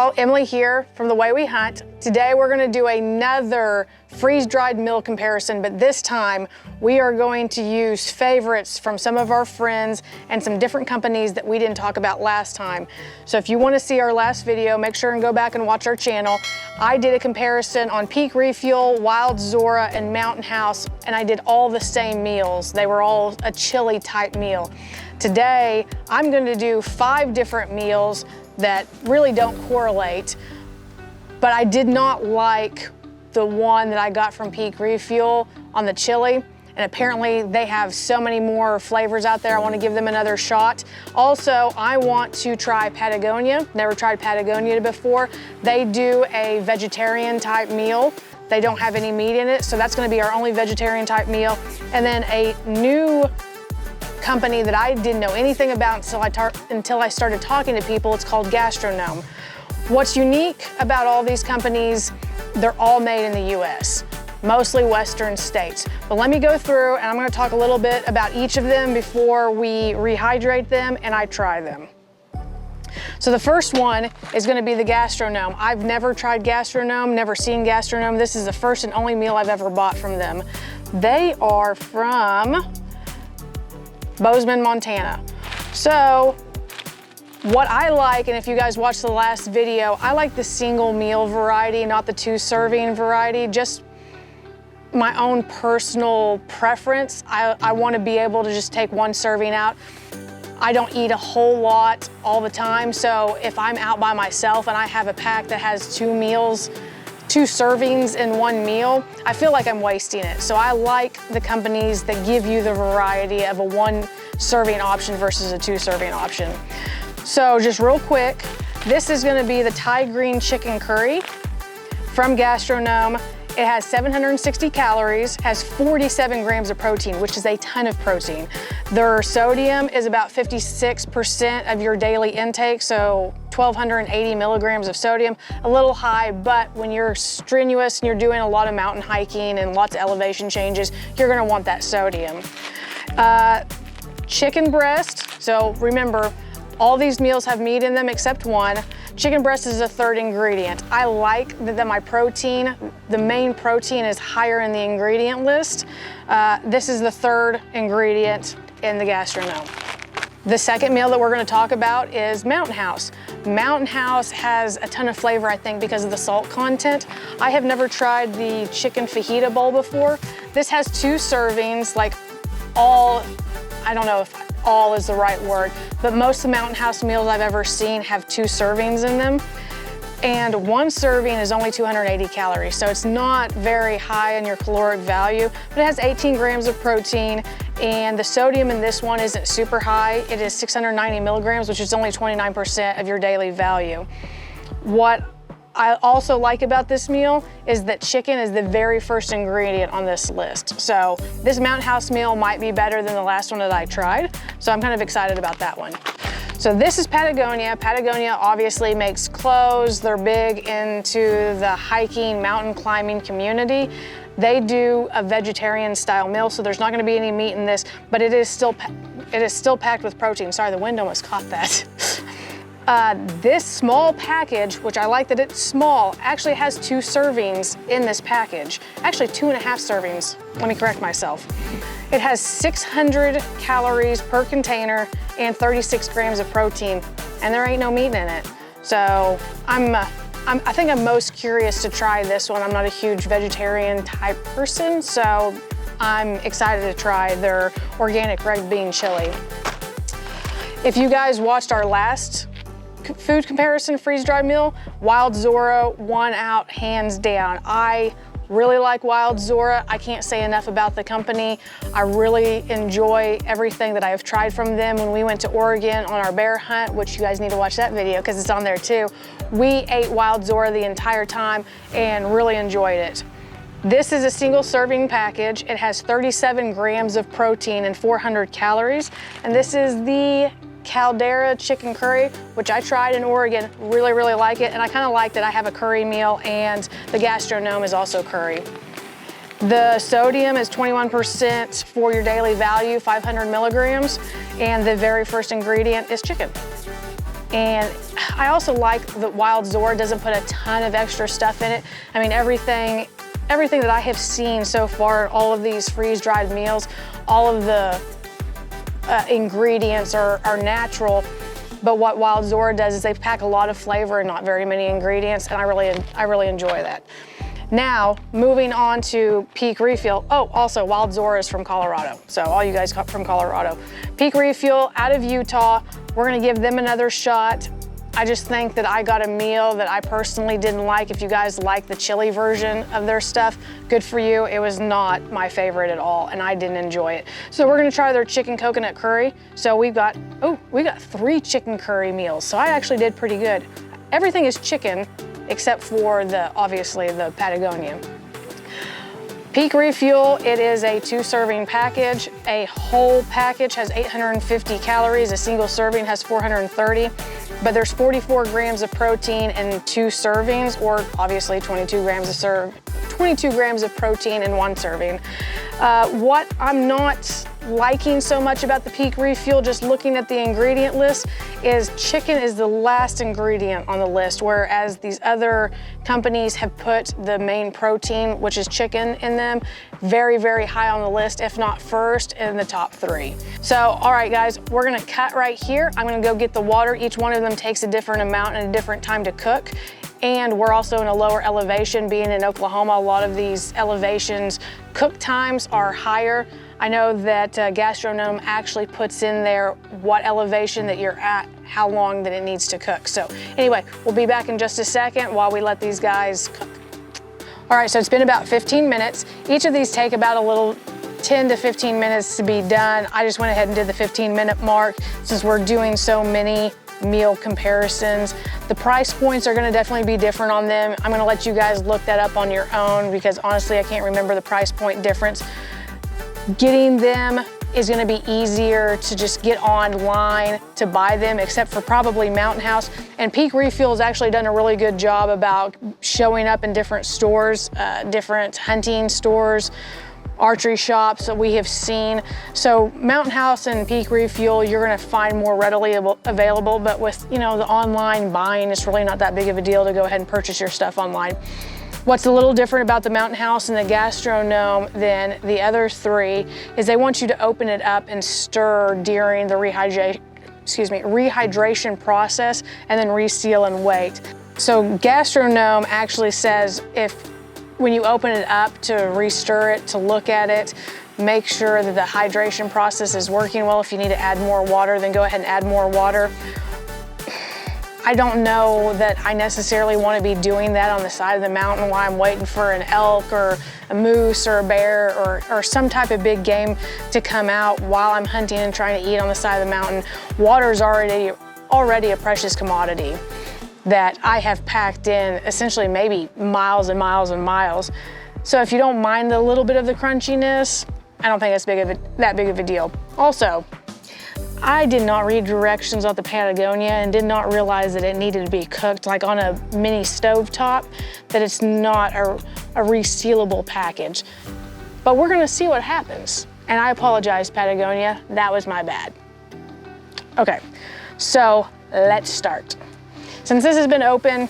Hello, Emily here from The Way We Hunt. Today we're going to do another freeze-dried meal comparison, but this time we are going to use favorites from some of our friends and some different companies that we didn't talk about last time. So if you want to see our last video, make sure and go back and watch our channel. I did a comparison on Peak Refuel, Wild Zora, and Mountain House, and I did all the same meals. They were all a chili type meal. Today, I'm going to do 5 different meals that really don't correlate, but I did not like the one that I got from Peak Refuel on the chili, and apparently they have so many more flavors out there. I want to give them another shot. Also, I want to try Patagonia. Never tried Patagonia before. They do a vegetarian type meal. They don't have any meat in it, so that's going to be our only vegetarian type meal. And then a new company that I didn't know anything about until I started talking to people. It's called Gastronome. What's unique about all these companies, they're all made in the US, mostly Western states. But let me go through and I'm going to talk a little bit about each of them before we rehydrate them and I try them. So the first one is going to be the Gastronome. I've never tried Gastronome, never seen Gastronome. This is the first and only meal I've ever bought from them. They are from Bozeman, Montana. So what I like, and if you guys watched the last video, I like the single meal variety, not the 2 serving variety, just my own personal preference. I want to be able to just take 1 serving out. I don't eat a whole lot all the time, so if I'm out by myself and I have a pack that has 2 meals, 2 servings in 1 meal, I feel like I'm wasting it. So I like the companies that give you the variety of a 1 serving option versus a 2 serving option. So just real quick, this is gonna be the Thai green chicken curry from Gastronome. It has 760 calories, has 47 grams of protein, which is a ton of protein. Their sodium is about 56% of your daily intake, so 1,280 milligrams of sodium, a little high, but when you're strenuous and you're doing a lot of mountain hiking and lots of elevation changes, you're gonna want that sodium. Chicken breast, so remember, all these meals have meat in them except one. Chicken breast is the 3rd ingredient. I like that my protein, the main protein is higher in the ingredient list. This is the 3rd ingredient in the Gastronome. The second meal that we're gonna talk about is Mountain House. Mountain House has a ton of flavor, I think, because of the salt content. I have never tried the chicken fajita bowl before. This has 2 servings, like all, I don't know if all is the right word, but most of the Mountain House meals I've ever seen have 2 servings in them. And 1 serving is only 280 calories, so it's not very high in your caloric value, but it has 18 grams of protein, and the sodium in this one isn't super high. It is 690 milligrams, which is only 29% of your daily value. What I also like about this meal is that chicken is the very first ingredient on this list. So this Mountain House meal might be better than the last one that I tried. So I'm kind of excited about that one. So this is Patagonia. Patagonia obviously makes clothes. They're big into the hiking, mountain climbing community. They do a vegetarian style meal, so there's not gonna be any meat in this, but it is still packed with protein. Sorry, the wind almost caught that. This small package, which I like that it's small, actually has 2 servings in this package. Actually 2.5 servings, let me correct myself. It has 600 calories per container and 36 grams of protein, and there ain't no meat in it. So I think I'm most curious to try this one. I'm not a huge vegetarian type person, so I'm excited to try their organic red bean chili. If you guys watched our last food comparison freeze-dried meal, Wild Zora won out hands down. I really like Wild Zora. I can't say enough about the company. I really enjoy everything that I've tried from them. When we went to Oregon on our bear hunt, which you guys need to watch that video because it's on there too, we ate Wild Zora the entire time and really enjoyed it. This is a single serving package. It has 37 grams of protein and 400 calories. And this is the Caldera chicken curry, which I tried in Oregon, really, really like it. And I kind of like that I have a curry meal and the Gastronome is also curry. The sodium is 21% for your daily value, 500 milligrams. And the very first ingredient is chicken. And I also like that Wild Zora doesn't put a ton of extra stuff in it. I mean, everything that I have seen so far, all of these freeze-dried meals, all of the ingredients are natural. But what Wild Zora does is they pack a lot of flavor and not very many ingredients, and I really enjoy that. Now, moving on to Peak Refuel. Oh, also Wild Zora is from Colorado. So all you guys from Colorado. Peak Refuel out of Utah. We're gonna give them another shot. I just think that I got a meal that I personally didn't like. If you guys like the chili version of their stuff, good for you. It was not my favorite at all, and I didn't enjoy it. So we're gonna try their chicken coconut curry. So we got 3 chicken curry meals. So I actually did pretty good. Everything is chicken, except for obviously the Patagonia. Peak Refuel, it is a 2-serving package. A whole package has 850 calories. A single serving has 430, but there's 44 grams of protein in 2 servings, or obviously 22 grams of protein in 1 serving. What I'm not liking so much about the Peak Refuel, just looking at the ingredient list, is chicken is the last ingredient on the list, whereas these other companies have put the main protein, which is chicken, in them very, very high on the list, if not first in the top 3. So, all right guys, we're gonna cut right here. I'm gonna go get the water. Each one of them takes a different amount and a different time to cook. And we're also in a lower elevation. Being in Oklahoma, a lot of these elevations, cook times are higher. I know that Gastronome actually puts in there what elevation that you're at, how long that it needs to cook. So anyway, we'll be back in just a second while we let these guys cook. All right, so it's been about 15 minutes. Each of these take about a little 10 to 15 minutes to be done. I just went ahead and did the 15-minute mark since we're doing so many meal comparisons. The price points are gonna definitely be different on them. I'm gonna let you guys look that up on your own because honestly, I can't remember the price point difference. Getting them is gonna be easier to just get online to buy them, except for probably Mountain House. And Peak Refuel has actually done a really good job about showing up in different stores, different hunting stores, archery shops that we have seen. So Mountain House and Peak Refuel, you're gonna find more readily available, but with the online buying, it's really not that big of a deal to go ahead and purchase your stuff online. What's a little different about the Mountain House and the Gastronome than the other 3 is they want you to open it up and stir during the rehydration process and then reseal and wait. So Gastronome actually says when you open it up to restir it, to look at it, make sure that the hydration process is working well. If you need to add more water, then go ahead and add more water. I don't know that I necessarily want to be doing that on the side of the mountain while I'm waiting for an elk or a moose or a bear or some type of big game to come out while I'm hunting and trying to eat on the side of the mountain. Water is already a precious commodity that I have packed in essentially maybe miles and miles and miles. So if you don't mind a little bit of the crunchiness, I don't think it's that big of a deal. Also, I did not read directions on the Patagonia and did not realize that it needed to be cooked like on a mini stove top, that it's not a resealable package. But we're gonna see what happens. And I apologize, Patagonia, that was my bad. Okay, so let's start. Since this has been open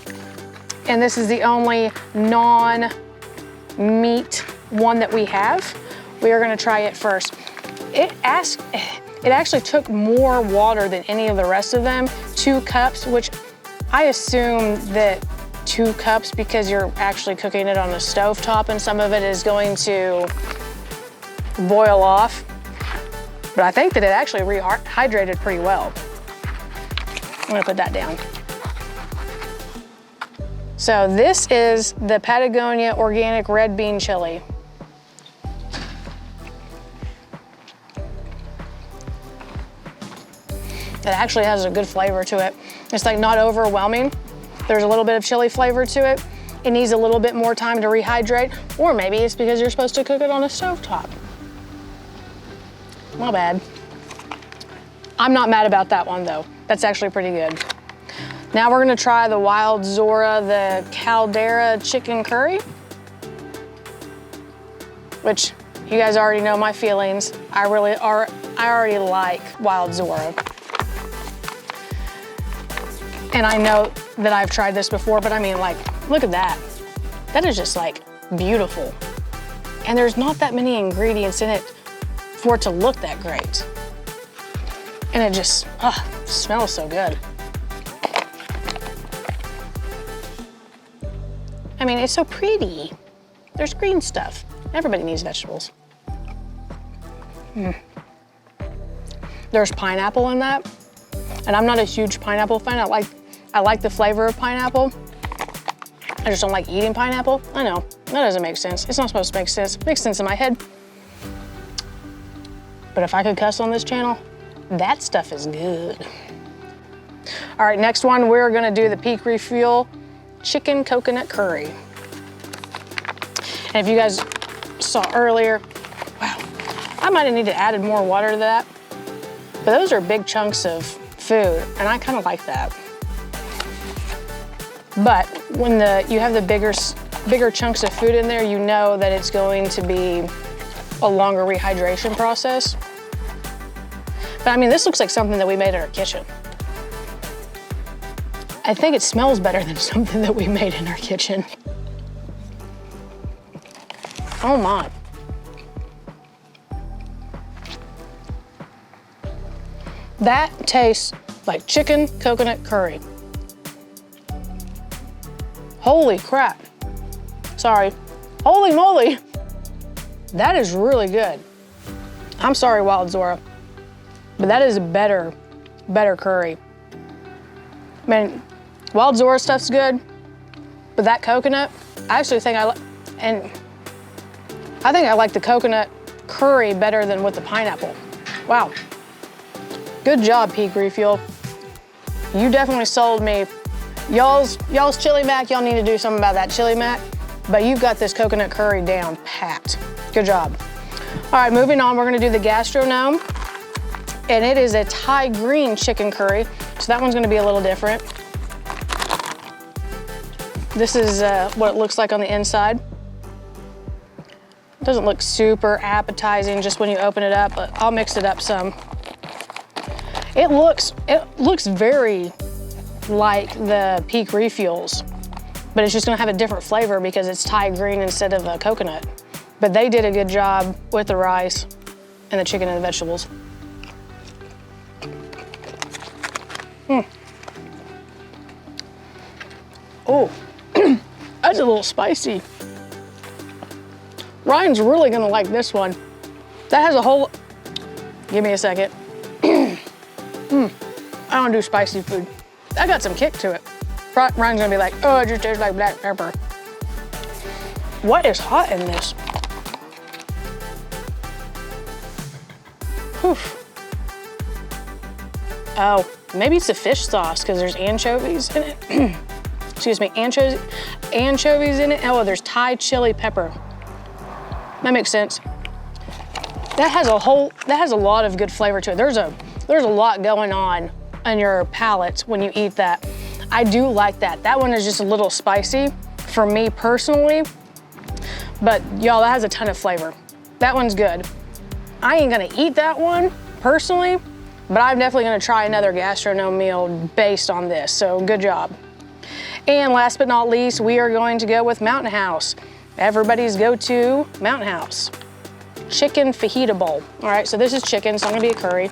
and this is the only non-meat one that we have, we are gonna try it first. It actually took more water than any of the rest of them, 2 cups, which I assume that 2 cups because you're actually cooking it on a stovetop and some of it is going to boil off. But I think that it actually rehydrated pretty well. I'm gonna put that down. So this is the Patagonia Organic Red Bean Chili. It actually has a good flavor to it. It's like not overwhelming. There's a little bit of chili flavor to it. It needs a little bit more time to rehydrate, or maybe it's because you're supposed to cook it on a stovetop. My bad. I'm not mad about that one though. That's actually pretty good. Now we're gonna try the Wild Zora, the Caldera chicken curry, which you guys already know my feelings. I already like Wild Zora. And I know that I've tried this before, but I mean, like, look at that. That is just like beautiful. And there's not that many ingredients in it for it to look that great. And it just, smells so good. I mean, it's so pretty. There's green stuff. Everybody needs vegetables. There's pineapple in that. And I'm not a huge pineapple fan. I like the flavor of pineapple. I just don't like eating pineapple. I know, that doesn't make sense. It's not supposed to make sense. It makes sense in my head. But if I could cuss on this channel, that stuff is good. All right, next one, we're gonna do the Peak Refuel Chicken Coconut Curry. And if you guys saw earlier, wow, I might have needed to added more water to that. But those are big chunks of food, and I kind of like that. But when you have the bigger chunks of food in there, you know that it's going to be a longer rehydration process. But I mean, this looks like something that we made in our kitchen. I think it smells better than something that we made in our kitchen. Oh my. That tastes like chicken coconut curry. Holy crap. Sorry. Holy moly. That is really good. I'm sorry, Wild Zora, but that is a better curry. I mean, Wild Zora stuff's good, but that coconut, I actually think I like the coconut curry better than with the pineapple. Wow. Good job, Peak Refuel. You definitely sold me. Y'all's chili mac, y'all need to do something about that chili mac, but you've got this coconut curry down pat. Good job. All right, moving on, we're gonna do the Gastronome, and it is a Thai green chicken curry, so that one's gonna be a little different. This is what it looks like on the inside. It doesn't look super appetizing just when you open it up, but I'll mix it up some. It looks very like the Peak Refuels, but it's just gonna have a different flavor because it's Thai green instead of a coconut. But they did a good job with the rice and the chicken and the vegetables. Oh, that's a little spicy. Ryan's really gonna like this one. That has a whole, give me a second. I don't do spicy food. I got some kick to it. Ryan's gonna be like, oh, it just tastes like black pepper. What is hot in this? Whew. Oh, maybe it's the fish sauce because there's anchovies in it. Excuse me, anchovies in it. Oh, there's Thai chili pepper. That makes sense. That has a lot of good flavor to it. There's a lot going on your palate when you eat that. I do like that. That one is just a little spicy for me personally, but y'all, that has a ton of flavor. That one's good. I ain't gonna eat that one personally, but I'm definitely gonna try another Gastronome meal based on this, so good job. And last but not least, we are going to go with Mountain House. Everybody's go-to Mountain House. Chicken fajita bowl. All right, so this is chicken, so I'm gonna be a curry.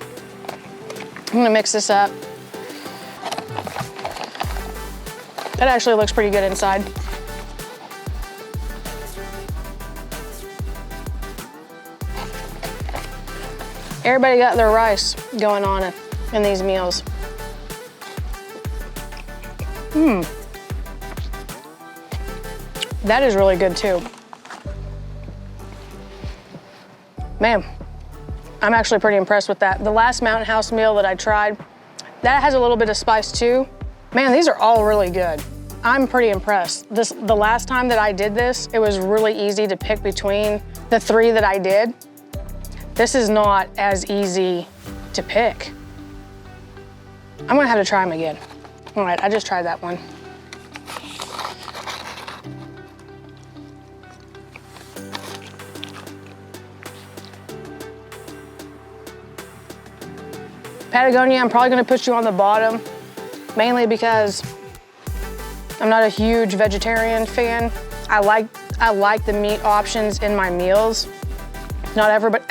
I'm gonna mix this up. That actually looks pretty good inside. Everybody got their rice going on in these meals. That is really good too. Man, I'm actually pretty impressed with that. The last Mountain House meal that I tried, that has a little bit of spice too. Man, these are all really good. I'm pretty impressed. The last time that I did this, it was really easy to pick between the three that I did. This is not as easy to pick. I'm gonna have to try them again. All right, I just tried that one. Patagonia, I'm probably gonna put you on the bottom mainly because I'm not a huge vegetarian fan. I like the meat options in my meals. Not everybody.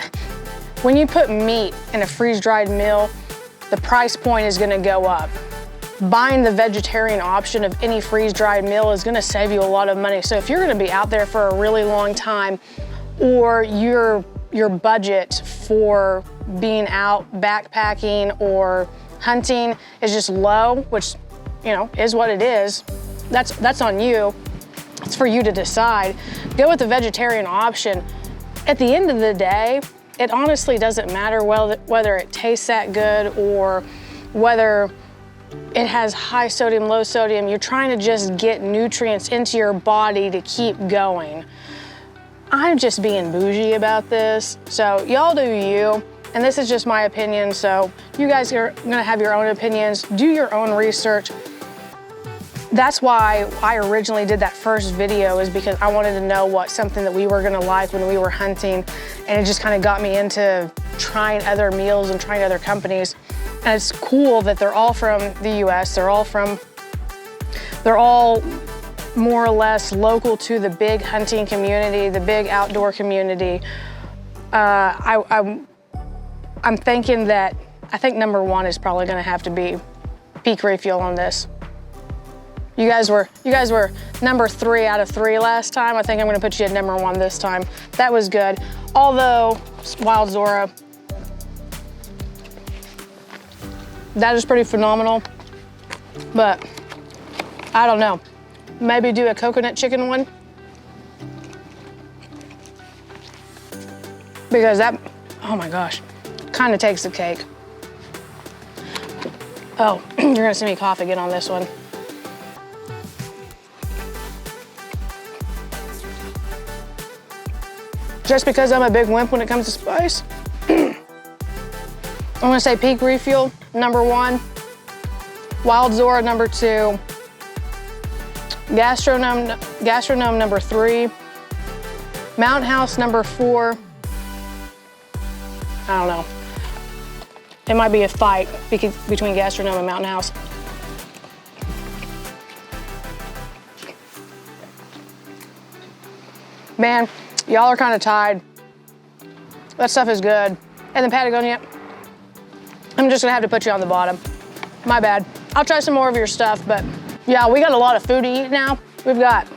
When you put meat in a freeze-dried meal, the price point is gonna go up. Buying the vegetarian option of any freeze-dried meal is gonna save you a lot of money. So if you're gonna be out there for a really long time, or your budget for being out backpacking or hunting is just low, which, you know, is what it is, that's on you. It's for you to decide. Go with the vegetarian option. At the end of the day, it honestly doesn't matter whether it tastes that good or whether it has high sodium, low sodium. You're trying to just get nutrients into your body to keep going. I'm just being bougie about this, so y'all do you. And this is just my opinion, so you guys are gonna have your own opinions. Do your own research. That's why I originally did that first video, is because I wanted to know something that we were gonna like when we were hunting, and it just kind of got me into trying other meals and trying other companies. And it's cool that they're all from the US, they're all more or less local to the big hunting community, the big outdoor community. I'm thinking that, I think number one is probably gonna have to be Peak Refuel on this. You guys were number 3 out of 3 last time. I think I'm gonna put you at number 1 this time. That was good. Although, Wild Zora, that is pretty phenomenal, but I don't know. Maybe do a coconut chicken one, because that, oh my gosh, kind of takes the cake. Oh, you're gonna see me cough again on this one. Just because I'm a big wimp when it comes to spice, I'm gonna say Peak Refuel, number 1, Wild Zora, number 2, Gastronome number 3, Mountain House number 4. I don't know. It might be a fight between Gastronome and Mountain House. Man, y'all are kind of tied. That stuff is good. And then Patagonia, I'm just gonna have to put you on the bottom. My bad. I'll try some more of your stuff, but yeah, we got a lot of food to eat now. We've got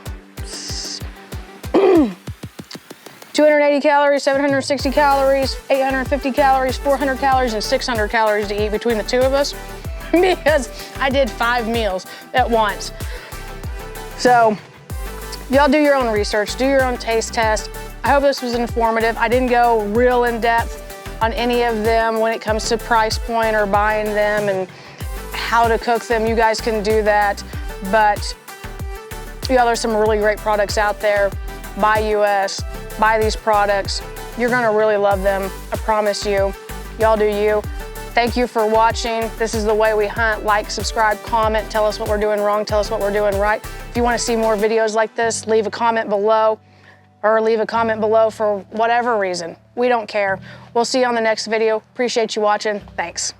280 calories, 760 calories, 850 calories, 400 calories, and 600 calories to eat between the two of us, because I did 5 meals at once. So y'all do your own research, do your own taste test. I hope this was informative. I didn't go real in depth on any of them when it comes to price point or buying them and how to cook them. You guys can do that, but y'all, there's some really great products out there. Buy US, buy these products. You're gonna really love them, I promise you. Y'all do you. Thank you for watching. This is The Way We Hunt. Like, subscribe, comment, tell us what we're doing wrong, tell us what we're doing right. If you wanna see more videos like this, leave a comment below, or leave a comment below for whatever reason. We don't care. We'll see you on the next video. Appreciate you watching. Thanks.